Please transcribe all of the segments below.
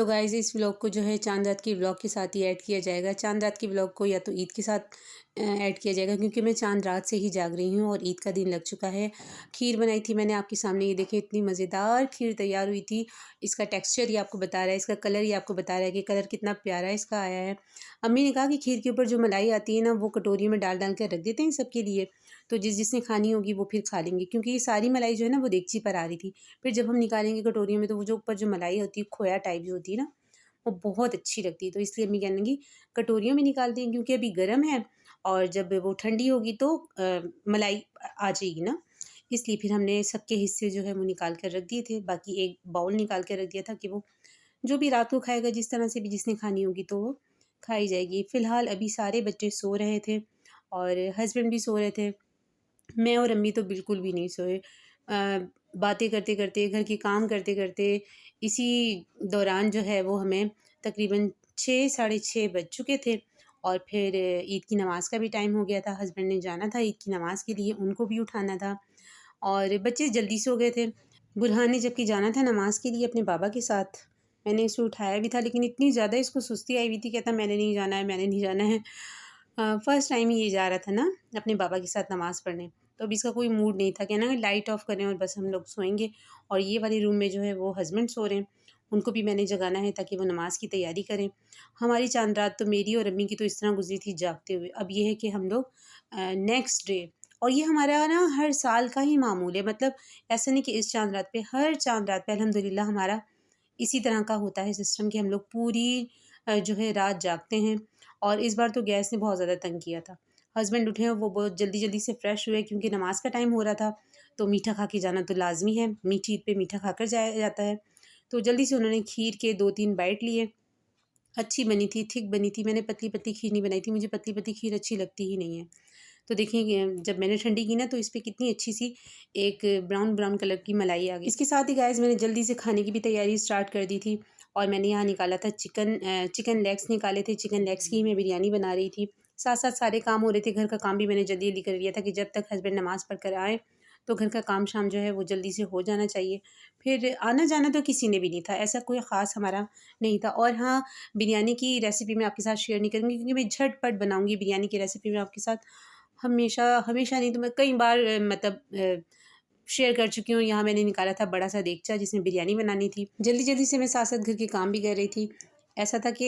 तो गाइज़ इस व्लॉग को जो है चाँद रात की व्लॉग के साथ ही ऐड किया जाएगा। चाँद रात की व्लॉग को या तो ईद के साथ ऐड किया जाएगा, क्योंकि मैं चाँद रात से ही जाग रही हूँ और ईद का दिन लग चुका है। खीर बनाई थी मैंने आपके सामने, ये देखिए इतनी मज़ेदार खीर तैयार हुई थी। इसका टेक्सचर ही आपको बता रहा है, इसका कलर ही आपको बता रहा है कि कलर कितना प्यारा इसका आया है। अम्मी ने कहा कि खीर के ऊपर जो मलाई आती है ना, वो कटोरियों में डाल डाल कर रख देते हैं सबके लिए, तो जिसने खानी होगी वो फिर खा लेंगे, क्योंकि ये सारी मलाई जो है ना वो देगची पर आ रही थी। फिर जब हम निकालेंगे कटोरियों में तो वो जो ऊपर जो मलाई होती है, खोया टाइप जो होती है ना, वो बहुत अच्छी लगती है। तो इसलिए अम्मी कहने लगी कटोरियों में निकालते हैं, क्योंकि अभी गर्म है और जब वो ठंडी होगी तो मलाई आ जाएगी ना। इसलिए फिर हमने सबके हिस्से जो है वो निकाल कर रख दिए थे। बाकी एक बाउल निकाल कर रख दिया था कि वो जो भी रात को खाएगा, जिस तरह से भी जिसने खानी होगी तो वो खाई जाएगी। फ़िलहाल अभी सारे बच्चे सो रहे थे और हस्बैंड भी सो रहे थे। मैं और अम्मी तो बिल्कुल भी नहीं सोए। बातें करते करते, घर के काम करते करते, इसी दौरान जो है वो हमें तकरीबन 6 साढ़े 6 बज चुके थे और फिर ईद की नमाज़ का भी टाइम हो गया था। हस्बैंड ने जाना था ईद की नमाज़ के लिए, उनको भी उठाना था और बच्चे जल्दी सो गए थे। बुरहान ने जबकि जाना था नमाज़ के लिए अपने बाबा के साथ, मैंने इसे उठाया भी था, लेकिन इतनी ज़्यादा इसको सुस्ती आई हुई थी, कहता मैंने नहीं जाना है, मैंने नहीं जाना है। फ़र्स्ट टाइम ही ये जा रहा था ना अपने बाबा के साथ नमाज़ पढ़ने, तो अब इसका कोई मूड नहीं था, कहना लाइट ऑफ़ करें और बस हम लोग सोएंगे। और ये वाले रूम में जो है वो हस्बैंड सो रहे हैं, उनको भी मैंने जगाना है ताकि वो नमाज़ की तैयारी करें। हमारी चाँद रात तो मेरी और अम्मी की तो इस तरह गुज़री थी जागते हुए। अब ये है कि हम लोग नेक्स्ट डे, और ये हमारा ना हर साल का ही मामूल है, मतलब ऐसा नहीं कि इस चाँद रात पे, हर चाँद रात पे अल्हम्दुलिल्लाह हमारा इसी तरह का होता है सिस्टम कि हम लोग पूरी जो है रात जागते हैं। और इस बार तो गैस ने बहुत ज़्यादा तंग किया था। हस्बैंड उठे हैं, वो बहुत जल्दी-जल्दी से फ्रेश हुए क्योंकि नमाज़ का टाइम हो रहा था, तो मीठा खा के जाना तो लाज़मी है, मीठी ईद पे मीठा खाकर जाया जाता है। तो जल्दी से उन्होंने खीर के 2-3 बाइट लिए। अच्छी बनी थी, थिक बनी थी। मैंने पतली-पतली खीर नहीं बनाई थी, मुझे पतली-पतली खीर अच्छी लगती ही नहीं है। तो देखिए जब मैंने ठंडी की ना तो इस पे कितनी अच्छी सी एक ब्राउन ब्राउन कलर की मलाई आ गई। इसके साथ ही गाइस मैंने जल्दी से खाने की भी तैयारी स्टार्ट कर दी थी और मैंने यहाँ निकाला था चिकन लेग्स निकाले थे। चिकन लेग्स की मैं बिरयानी बना रही थी। साथ-साथ सारे काम हो रहे थे, घर का काम भी मैंने जल्दी-जल्दी कर लिया था कि जब तक हस्बैंड नमाज़ पढ़ कर आएँ, तो घर का काम शाम जो है वो जल्दी से हो जाना चाहिए। फिर आना-जाना तो किसी ने भी नहीं था, ऐसा कोई ख़ास हमारा नहीं था। और हाँ, बिरयानी की रेसिपी मैं आपके साथ शेयर नहीं करूँगी, क्योंकि मैं झटपट बनाऊँगी बिरयानी की रेसिपी मैं आपके साथ हमेशा हमेशा नहीं तो मैं कई बार शेयर कर चुकी हूँ। यहाँ मैंने निकाला था बड़ा सा देगचा जिसमें बिरयानी बनानी थी। जल्दी-जल्दी से मैं साथ-साथ घर के काम भी कर रही थी। ऐसा था कि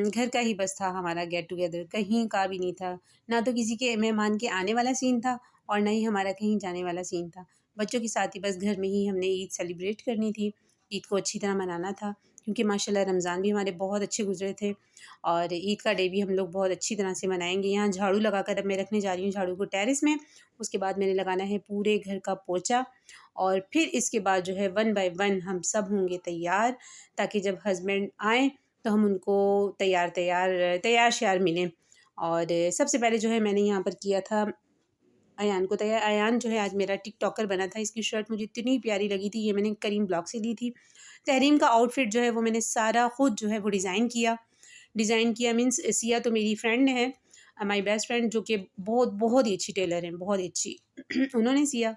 घर का ही बस था हमारा गेट टुगेदर, कहीं का भी नहीं था। ना तो किसी के मेहमान के आने वाला सीन था और ना ही हमारा कहीं जाने वाला सीन था। बच्चों के साथ ही बस घर में ही हमने ईद सेलिब्रेट करनी थी, ईद को अच्छी तरह मनाना था, क्योंकि माशाल्लाह रमज़ान भी हमारे बहुत अच्छे गुज़रे थे और ईद का डे भी हम लोग बहुत अच्छी तरह से मनाएँगे। यहाँ झाड़ू लगाकर अब मैं रखने जा रही हूँ झाड़ू को टेरेस में, उसके बाद मैंने लगाना है पूरे घर का पोंछा और फिर इसके बाद जो है वन बाय वन हम सब होंगे तैयार, ताकि जब हस्बैंड आएँ तो हम उनको तैयार-श्यार मिलें। और सबसे पहले जो है मैंने यहाँ पर किया था अयान को तैयार। अयान जो है आज मेरा टिकटॉकर बना था, इसकी शर्ट मुझे इतनी प्यारी लगी थी, ये मैंने करीम ब्लॉग से ली थी। तहरीम का आउटफिट जो है वो मैंने सारा खुद जो है वो डिज़ाइन किया मीन्स सिया तो मेरी फ्रेंड है, माय बेस्ट फ्रेंड, जो कि बहुत बहुत ही अच्छी टेलर हैं, बहुत ही अच्छी। उन्होंने सिया,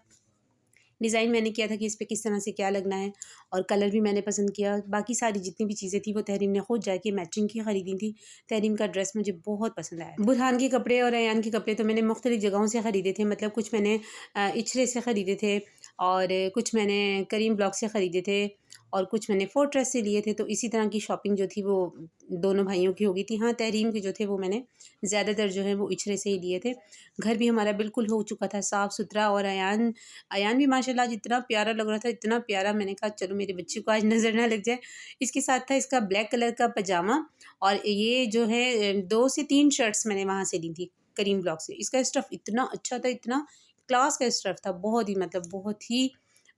डिज़ाइन मैंने किया था कि इस पे किस तरह से क्या लगना है और कलर भी मैंने पसंद किया। बाकी सारी जितनी भी चीज़ें थी वो तहरीम ने खुद जाके मैचिंग की ख़रीदी थी। तहरीम का ड्रेस मुझे बहुत पसंद आया। बुरहान के कपड़े और अयान के कपड़े तो मैंने मुख्तलिफ़ जगहों से ख़रीदे थे, मतलब कुछ मैंने इचरे से ख़रीदे थे और कुछ मैंने करीम ब्लॉक से ख़रीदे थे और कुछ मैंने फोर्ट्रेस से लिए थे। तो इसी तरह की शॉपिंग जो थी वो दोनों भाइयों की हो गई थी। हाँ, तहरीम के जो थे वो मैंने ज़्यादातर जो है वो इचरे से ही लिए थे। घर भी हमारा बिल्कुल हो चुका था साफ़-सुथरा और अयान अयान भी माशाल्लाह आज इतना प्यारा लग रहा था, इतना प्यारा, मैंने कहा चलो मेरे बच्चे को आज नज़र ना लग जाए। इसके साथ था इसका ब्लैक कलर का पजामा और ये जो है 2 से 3 शर्ट्स मैंने वहाँ से ली थी करीम ब्लॉक से। इसका स्टफ़ इतना अच्छा था, इतना क्लास का स्टफ़ था, बहुत ही मतलब बहुत ही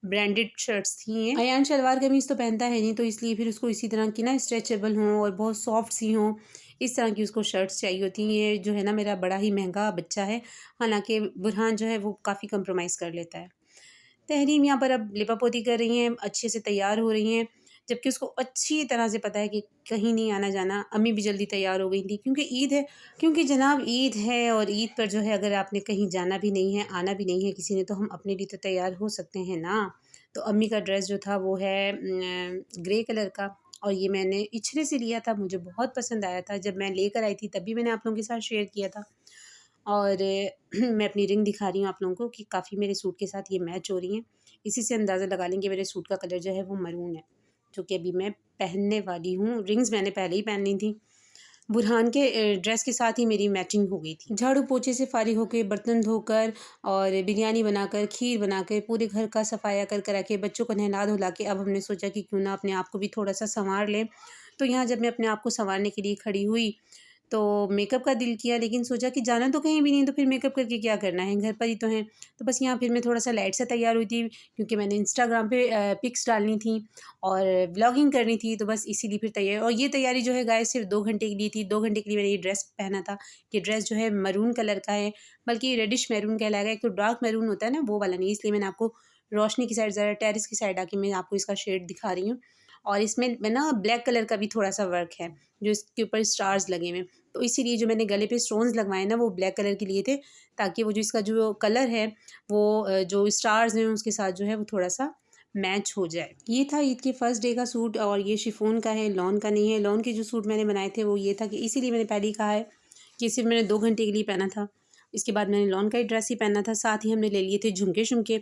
ब्रांडेड शर्ट्स थी ये। अयान शलवार कमीज़ तो पहनता है नहीं, तो इसलिए फिर उसको इसी तरह की ना स्ट्रेचेबल हों और बहुत सॉफ्ट सी हों, इस तरह की उसको शर्ट्स चाहिए होती हैं। ये जो है ना मेरा बड़ा ही महँगा बच्चा है, हालाँकि बुरहान जो है वो काफ़ी कंप्रोमाइज़ कर लेता है। तहरीम यहाँ पर अब लिपापोती कर रही हैं, अच्छे से तैयार हो रही हैं, जबकि उसको अच्छी तरह से पता है कि कहीं नहीं आना-जाना। अम्मी भी जल्दी तैयार हो गई थी क्योंकि ईद है, क्योंकि जनाब ईद है और ईद पर जो है अगर आपने कहीं जाना भी नहीं है, आना भी नहीं है किसी ने, तो हम अपने लिए तो तैयार हो सकते हैं ना। तो अम्मी का ड्रेस जो था वो है ग्रे कलर का और ये मैंने इछरे से लिया था, मुझे बहुत पसंद आया था। जब मैं लेकर आई थी तब भी मैंने आप लोगों के साथ शेयर किया था। और मैं अपनी रिंग दिखा रही हूँ आप लोगों को कि काफ़ी मेरे सूट के साथ ये मैच हो रही हैं। इसी से अंदाज़ा लगा लें कि मेरे सूट का कलर जो है वो मरून है, जो कि अभी मैं पहनने वाली हूँ। रिंग्स मैंने पहले ही पहन ली थी। बुरहान के ड्रेस के साथ ही मेरी मैचिंग हो गई थी। झाड़ू पोछे से फारिग होकर, बर्तन धोकर और बिरयानी बनाकर, खीर बनाकर, पूरे घर का सफाया कर करा के, बच्चों को नहला धुला के अब हमने सोचा कि क्यों ना अपने आप को भी थोड़ा-सा सँवार लें। तो यहाँ जब मैं अपने आप को सँवारने के लिए खड़ी हुई तो मेकअप का दिल किया, लेकिन सोचा कि जाना तो कहीं भी नहीं, तो फिर मेकअप करके क्या करना है, घर पर ही तो हैं। तो बस यहाँ फिर मैं थोड़ा-सा लाइट से तैयार हुई थी, क्योंकि मैंने इंस्टाग्राम पे पिक्स डालनी थी और व्लॉगिंग करनी थी, तो बस इसीलिए फिर तैयार। और ये तैयारी जो है गाइस सिर्फ 2 घंटे के लिए थी। 2 घंटे के लिए मैंने ये ड्रेस पहना था। ये ड्रेस जो है मरून कलर का है, बल्कि रेडिश मैरून कहलाएगा। एक तो डार्क मैरून होता है ना, वो वाला नहीं। इसलिए मैंने आपको रोशनी की साइड, ज़रा टेरेस की साइड आके मैं आपको इसका शेड दिखा रही हूँ। और इसमें मैं ना ब्लैक कलर का भी थोड़ा-सा वर्क है, जो इसके ऊपर स्टार्स लगे हुए हैं। तो इसीलिए जो मैंने गले पे स्टोन्स लगवाए ना, वो ब्लैक कलर के लिए थे, ताकि वो जो इसका जो कलर है वो जो स्टार्स हैं उसके साथ जो है वो थोड़ा-सा मैच हो जाए। ये था ईद के फर्स्ट डे का सूट, और ये शिफॉन का है, लॉन का नहीं है। लॉन के जो सूट मैंने बनाए थे वो ये था, कि इसीलिए मैंने पहले ही कहा है कि सिर्फ मैंने 2 घंटे के लिए पहना था। इसके बाद मैंने लॉन का ही ड्रेस ही पहना था। साथ ही हमने ले लिए थे झुमके-शुमके,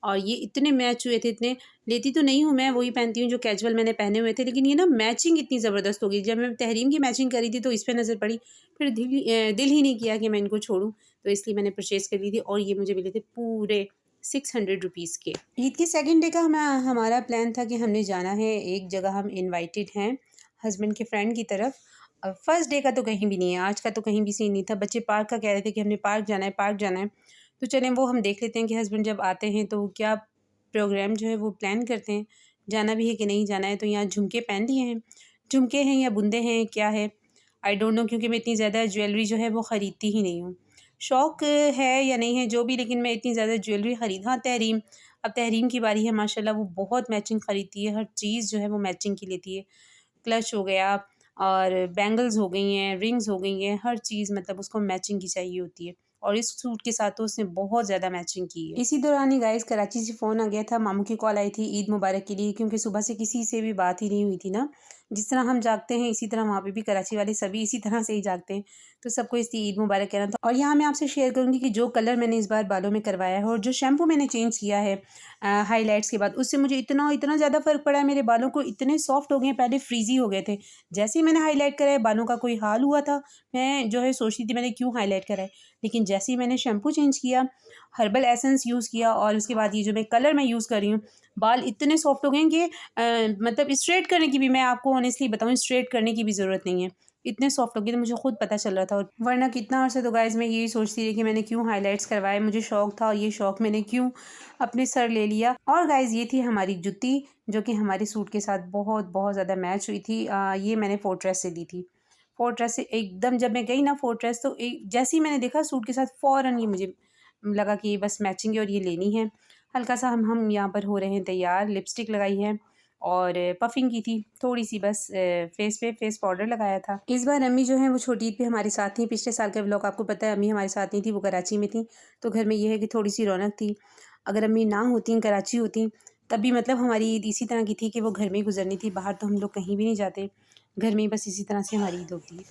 और ये इतने मैच हुए थे, इतने। लेती तो नहीं हूँ मैं, वही पहनती हूँ जो कैजुअल मैंने पहने हुए थे, लेकिन ये ना मैचिंग इतनी ज़बरदस्त हो गई। जब मैं तहरीम की मैचिंग करी थी तो इस पे नज़र पड़ी, फिर दिल ही नहीं किया कि मैं इनको छोड़ूँ, तो इसलिए मैंने परचेज़ कर ली थी। और ये मुझे मिले थे पूरे 600 रुपीज़ के। ईद के सेकंड डे का हमारा प्लान था कि हमने जाना है एक जगह, हम इनवाइटेड हैं हस्बैंड के फ्रेंड की तरफ। फर्स्ट डे का तो कहीं भी नहीं है, आज का तो कहीं भी सीन नहीं था। बच्चे पार्क का कह रहे थे कि हमने पार्क जाना है, पार्क जाना है। तो चलें वो हम देख लेते हैं कि हस्बैंड जब आते हैं तो क्या प्रोग्राम जो है वो प्लान करते हैं, जाना भी है कि नहीं जाना है। तो यहाँ झुमके पहन लिए हैं। झुमके हैं या बूंदे हैं, क्या है, आई डोंट नो, क्योंकि मैं इतनी ज़्यादा ज्वेलरी जो है वो ख़रीदती ही नहीं हूँ। शौक़ है या नहीं है जो भी, लेकिन मैं इतनी ज़्यादा ज्वेलरी हाँ, तहरीम, अब तहरीम की बारी है, माशाल्लाह वो बहुत मैचिंग ख़रीदती है, हर चीज़ जो है वो मैचिंग की लेती है। क्लच हो गया और बैंगल्स हो गई हैं, रिंग्स हो गई हैं, हर चीज़ मतलब उसको मैचिंग की चाहिए होती है। और इस सूट के साथ तो उसने बहुत ज़्यादा मैचिंग की है। इसी दौरान ही गाइस कराची से फ़ोन आ गया था, मामू की कॉल आई थी ईद मुबारक के लिए, क्योंकि सुबह से किसी से भी बात ही नहीं हुई थी ना। जिस तरह हम जागते हैं इसी तरह वहाँ पे भी कराची वाले सभी इसी तरह से ही जागते हैं। तो सबको इसकी ईद मुबारक कहना था। और यहाँ मैं आपसे शेयर करूँगी कि जो कलर मैंने इस बार बालों में करवाया है और जो शैम्पू मैंने चेंज किया है हाइलाइट्स के बाद, उससे मुझे इतना ज़्यादा फ़र्क पड़ा है। मेरे बालों को इतने सॉफ्ट हो गए हैं, पहले फ्रीज़ी हो गए थे। जैसे ही मैंने हाइलाइट कराया, बालों का कोई हाल हुआ था, मैं जो है सोचती थी मैंने क्यों हाइलाइट कराए। लेकिन जैसे ही मैंने शैम्पू चेंज किया, हर्बल एसेंस यूज़ किया, और उसके बाद ये जो मैं कलर मैं यूज़ कर रही हूँ, बाल इतने सॉफ्ट हो गए हैं कि मतलब स्ट्रेट करने की भी, मैं आपको ऑनेस्टली बताऊँ, स्ट्रेट करने की भी ज़रूरत नहीं है। इतने सॉफ्ट हो गए, तो मुझे खुद पता चल रहा था। और वरना कितना अर्सा तो गाइज़ मैं यही सोचती रही कि मैंने क्यों हाइलाइट्स करवाए, मुझे शौक था और ये शौक मैंने क्यों अपने सर ले लिया। और गाइज़ ये थी हमारी जुत्ती, जो कि हमारे सूट के साथ बहुत ज़्यादा मैच हुई थी। ये मैंने फोर्ट्रेस से ली थी। फोर्ट्रेस से एकदम जब मैं गई ना फोर्ट्रेस, तो जैसे ही मैंने देखा सूट के साथ, फ़ौरन ये मुझे लगा कि बस मैचिंग है और ये लेनी है। हल्का सा हम यहाँ पर हो रहे हैं तैयार, लिपस्टिक लगाई है और पफिंग की थी थोड़ी सी, बस फेस पे फेस पाउडर लगाया था। इस बार अम्मी जो है वो छोटी ईद पे हमारे साथ थी। पिछले साल का व्लॉग आपको पता है, अम्मी हमारे साथ नहीं थी, वो कराची में थी। तो घर में ये है कि थोड़ी सी रौनक थी। अगर अम्मी ना होती, कराची होती, तब भी मतलब हमारी ईद इसी तरह की थी कि वो घर में ही गुजरनी थी। बाहर तो हम लोग कहीं भी नहीं जाते, घर में ही बस इसी तरह से हमारी ईद होती है।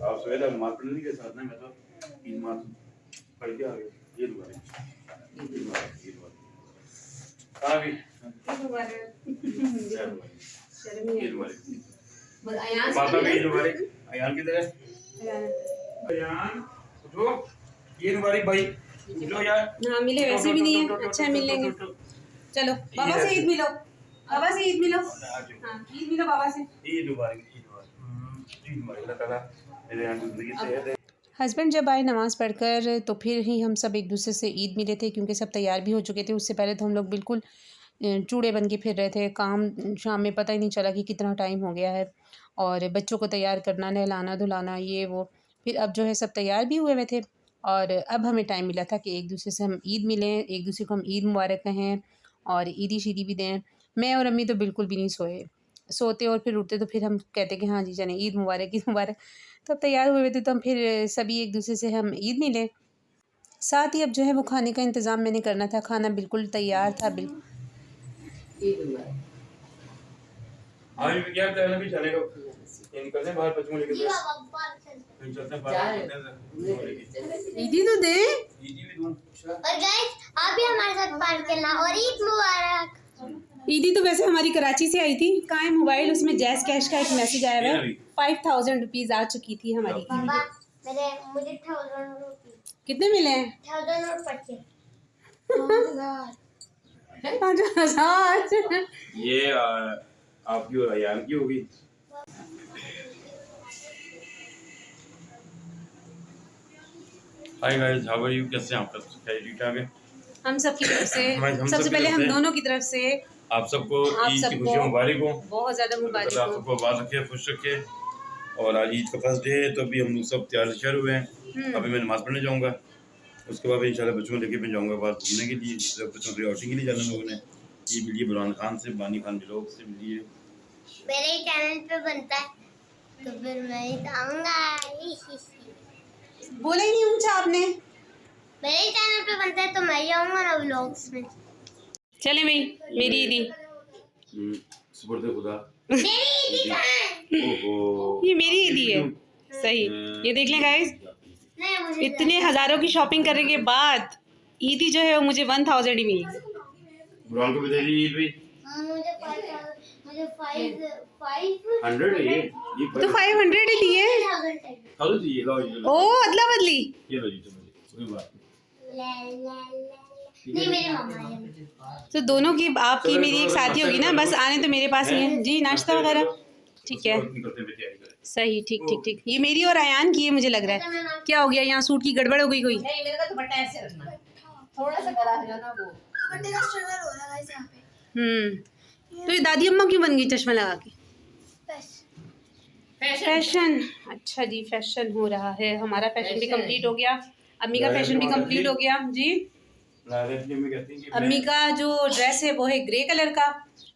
आप सवेरे मार्केट के साथ ना, मैं तो 3 मार्च पढ़ के आ गया। ये दुबारा आ गई अयान किधर है? अयान उठो, ये मुबारक भाई उठो यार। हाँ मिले, वैसे भी नहीं है, अच्छा मिलेंगे। चलो बाबा से ईद मिलो, बाबा से ईद मिलो। हाँ ईद मिलो बाबा से। ईद मुबारक, ईद मुबारक, ईद मुबारक। अल्लाह ताला मेरे यहाँ जिंदगी सेहत है। हस्बैंड जब आए नमाज़ पढ़कर, तो फिर ही हम सब एक दूसरे से ईद मिले थे, क्योंकि सब तैयार भी हो चुके थे। उससे पहले तो हम लोग बिल्कुल चूड़े बन के फिर रहे थे। काम शाम में पता ही नहीं चला कि कितना टाइम हो गया है, और बच्चों को तैयार करना, नहलाना धुलाना, ये वो। फिर अब जो है सब तैयार भी हुए हुए थे, और अब हमें टाइम मिला था कि एक दूसरे से हम ईद मिलें, एक दूसरे को हम ईद मुबारक कहें और ईदी शीदी भी दें। मैं और अम्मी तो बिल्कुल भी नहीं सोते और फिर उठते तो फिर हम कहते कि हाँ जी चलें ईद मुबारक, ईद मुबारक। तो अब तैयार हुए थे, तो हम फिर सभी एक दूसरे से हम ईद मिले। साथ ही अब जो है वो खाने का इंतज़ाम मैंने करना था। खाना बिल्कुल तैयार था। आज भी क्या करना भी चलेगा निकलने बाहर बच्चों लेके कहीं चलते हैं बाहर ईदी तो दे। ईदी भी दूं और गाइस आप भी हमारे साथ पार्क करना और ईद मुबारक। ईदी तो वैसे हमारी कराची से आई थी। कहाँ है मोबाइल? उसमें जैज़ कैश का एक मैसेज आया हुआ है। 5000 रुपीज़ आ चुकी थी हमारी। पापा मुझे 1000 रुपीस कितने मिले हैं? 1000 और 25 5000। ये आपकी और अयान की होगी। Hi guys, how are you? कैसे हैं आप सब? ठीक ठाक है? हम सबकी तरफ से हम सबसे पहले हम दोनों की तरफ से आप सबको आप ईद की सबको खुशियाँ मुबारक हो। बहुत ज़्यादा मुबारक आप हो। सबको आबाद रखे, खुश रखे। और आज ईद का फर्स्ट डे है तो अभी हम लोग सब तैयार शुरू हुए हैं। अभी मैं नमाज़ पढ़ने जाऊँगा, उसके बाद इंशाल्लाह बच्चों को लेके मैं जाऊँगा बाहर घूमने के लिए। बच्चों की आउटिंग के लिए जाना लोगों ने। ये मिलिए बुरहान खान से, बानी खान ब्लॉग से मिलिए। मेरे चैनल पे बनता है तो फिर मैं ही आऊंगा। बोला ही नहीं ऊंचा आपने। मेरे चैनल पे बनता है तो मैं ही आऊंगा ना व्लॉग्स में। चले भाई, मेरी ईदी। सुपुर्द खुदा। मेरी ईदी कहाँ है? ओहो, ये मेरी ईदी है। सही, ये देख लें गाइस। नहीं मुझे इतने हज़ारों की शॉपिंग करने के बाद ईदी जो है वो मुझे 1000 ही मिली। बुरहान को भी दे दी ईद भी। मुझे 5 100 है ये तो 500 ही दिए। चलो जी, ये लो ओ अदला बदली। ये लो जी, चलो जी, कोई बात नहीं मेरे मामा है। तो दोनों की, आपकी मेरी एक साथी होगी ना, बस आने तो मेरे पास ही है जी। नाश्ता वगैरह ठीक है। सही, ठीक ठीक ठीक। ये मेरी और अयान की है मुझे लग रहा है। क्या हो गया यहाँ? सूट की गड़बड़ हो गई कोई? नहीं, मेरे का दुपट्टा ऐसे रखना, थोड़ा सा गला है ना वो। दुपट्टे का स्ट्रगल हो रहा है यहाँ पे। तो ये दादी अम्मा क्यों बन गई चश्मा लगा के? फैशन। अच्छा जी, फैशन हो रहा है। हमारा फैशन भी कंप्लीट हो गया। अम्मी का फैशन भी कंप्लीट हो गया जी। अम्मी का जो ड्रेस है वो है ग्रे कलर का,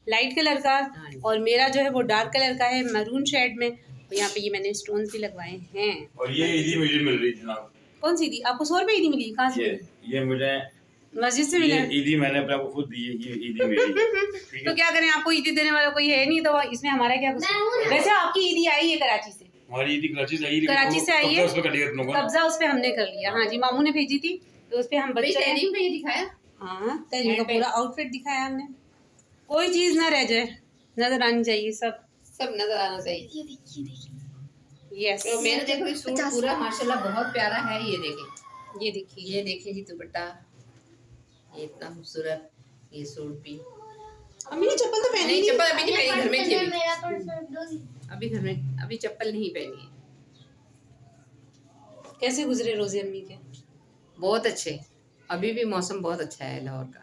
लाइट कलर का, और मेरा जो है वो डार्क कलर का है, मैरून शेड में। और यहाँ पे ये मैंने स्टोन्स भी लगवाए हैं। और ये ईदी मुझे मिल रही जनाब। कौन सी ईदी आपको? 100 रुपये ईदी मिली? कहाँ से? ये मुझे मस्जिद से मिला। ईदी मैंने अपने आपको खुद दी है, ये ईदी मेरी। तो क्या करें, आपको ईदी देने वाला कोई है नहीं, तो इसमें हमारा क्या कुछ। वैसे आपकी ईदी आई है कराची से। हमारी ईदी कराची से आई है। कराची से आई है। कब्जा उस पे हमने कर लिया। हाँ जी, मामू ने भेजी थी तो उस पे हम बच्चे तहरीम पे ये दिखाया। हाँ, तहरीम का पूरा आउटफिट दिखाया हमने। कोई चीज ना रह जाए, नजर आनी चाहिए सब। सब नजर आना चाहिए। ये देखिए यस। तो मैंने देखो ये सूट पूरा माशाल्लाह बहुत प्यारा है। ये देखें, ये देखिए, ये देखें जी दुपट्टा, ये इतना खूबसूरत। ये सूट भी अम्मी ने चप्पल तो पहनी नहीं, नहीं। चप्पल अभी नहीं पहनी, घर में थी अभी। मेरा पर्स दोगी? अभी घर में, अभी चप्पल नहीं पहनी है। कैसे गुजरे रोजे अम्मी के? बहुत अच्छे, अभी भी मौसम बहुत अच्छा है लाहौर का।